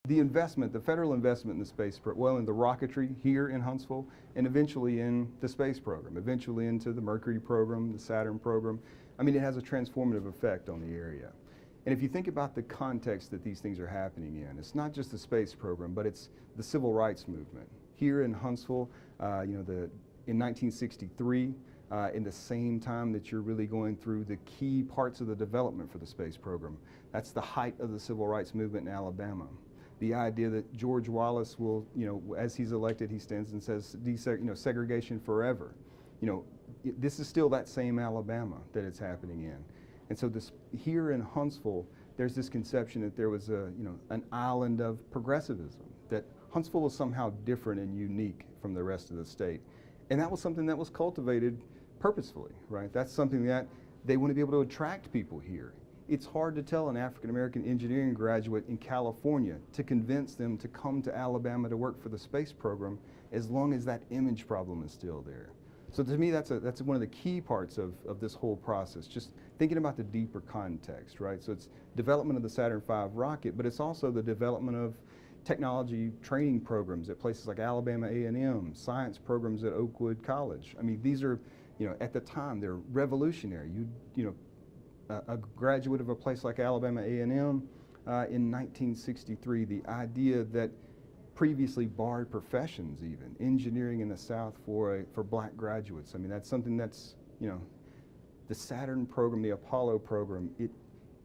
The investment, the federal investment in the space, well, in the rocketry here in Huntsville, and eventually in the space program, eventually into the Mercury program, the Saturn program. I mean, it has a transformative effect on the area. And if you think about the context that these things are happening in, it's not just the space program, but it's the civil rights movement. Here in Huntsville, in 1963, in the same time that you're really going through the key parts of the development for the space program, that's the height of the civil rights movement in Alabama. The idea that George Wallace will, as he's elected, he stands and says, segregation forever. This is still that same Alabama that it's happening in. And so here in Huntsville, there's this conception that there was an island of progressivism, that Huntsville was somehow different and unique from the rest of the state. And that was something that was cultivated purposefully, right? That's something that they want to be able to attract people here. It's hard to tell an African-American engineering graduate in California to convince them to come to Alabama to work for the space program as long as that image problem is still there. So to me, that's one of the key parts of this whole process, just thinking about the deeper context, right? So it's development of the Saturn V rocket, but it's also the development of technology training programs at places like Alabama A&M, science programs at Oakwood College. I mean, these are, at the time, they're revolutionary. A graduate of a place like Alabama A&M in 1963, the idea that previously barred professions, even engineering in the South for black graduates. I mean, that's something that's, the Saturn program, the Apollo program, it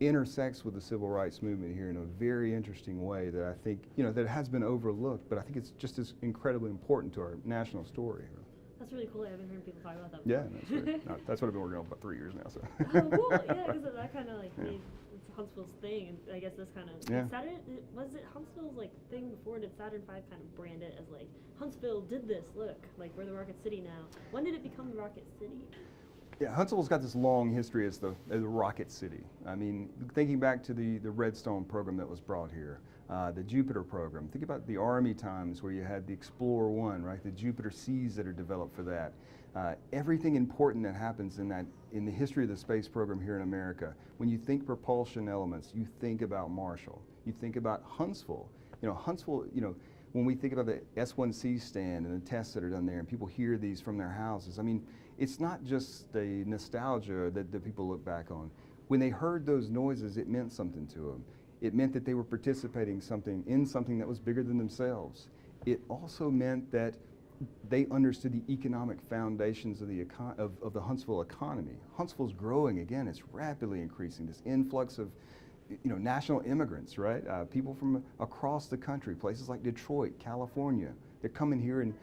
intersects with the civil rights movement here in a very interesting way that I think, that has been overlooked, but I think it's just as incredibly important to our national story. That's really cool. I haven't heard people talk about that before. Yeah, that's right. No, that's what I've been working on for about 3 years now. So. Oh, cool. Yeah, because that kind of made it's Huntsville's thing, and I guess this kind of Saturn was it Huntsville's thing before. Did Saturn V kind of brand it as Huntsville did this? Look, we're the Rocket City now. When did it become the Rocket City? Yeah, Huntsville's got this long history as the Rocket City. I mean, thinking back to the Redstone program that was brought here, the Jupiter program. Think about the Army times where you had the Explorer 1, right? The Jupiter Seas that are developed for that. Everything important that happens in the history of the space program here in America. When you think propulsion elements, you think about Marshall. You think about Huntsville. Huntsville. When we think about the S1C stand and the tests that are done there, and people hear these from their houses. I mean, it's not just the nostalgia that people look back on. When they heard those noises, it meant something to them. It meant that they were participating in something that was bigger than themselves. It also meant that they understood the economic foundations of the Huntsville economy. Huntsville's growing again; it's rapidly increasing. This influx of national immigrants, right? People from across the country, places like Detroit, California. They're coming here, and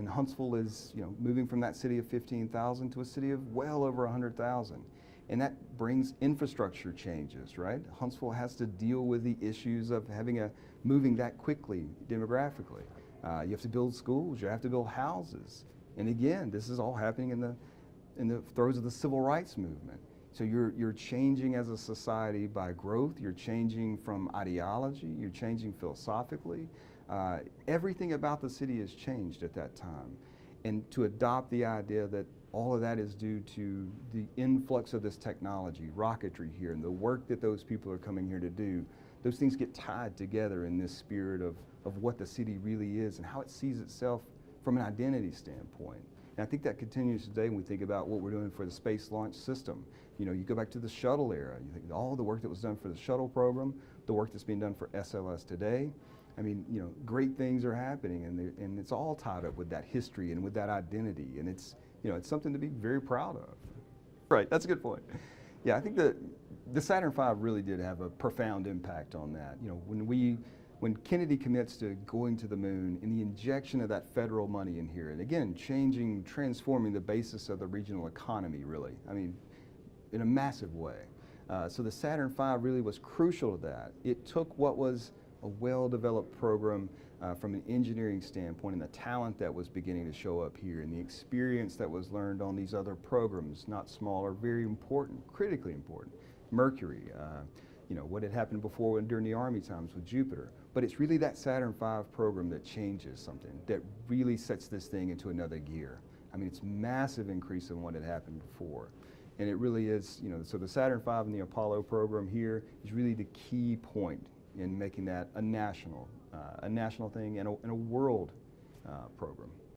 Huntsville is moving from that city of 15,000 to a city of well over 100,000. And that brings infrastructure changes, right? Huntsville has to deal with the issues of moving that quickly demographically. You have to build schools, you have to build houses. And again, this is all happening in the throes of the civil rights movement. So you're changing as a society by growth, you're changing from ideology, you're changing philosophically. Everything about the city has changed at that time. And to adopt the idea that all of that is due to the influx of this technology, rocketry here, and the work that those people are coming here to do, those things get tied together in this spirit of what the city really is and how it sees itself from an identity standpoint. And I think that continues today when we think about what we're doing for the Space Launch System. You go back to the shuttle era, you think all the work that was done for the shuttle program, the work that's being done for SLS today. I mean, great things are happening, and it's all tied up with that history and with that identity, and it's something to be very proud of. Right, that's a good point. Yeah, I think the Saturn V really did have a profound impact on that. When Kennedy commits to going to the moon and the injection of that federal money in here, and again, transforming the basis of the regional economy, really, I mean, in a massive way. So the Saturn V really was crucial to that. It took what was a well-developed program from an engineering standpoint and the talent that was beginning to show up here and the experience that was learned on these other programs, not small, are very important, critically important. Mercury, what had happened before during the Army times with Jupiter. But it's really that Saturn V program that changes something, that really sets this thing into another gear. I mean, it's massive increase in what had happened before. And it really is, so the Saturn V and the Apollo program here is really the key point in making that a national thing and a world program.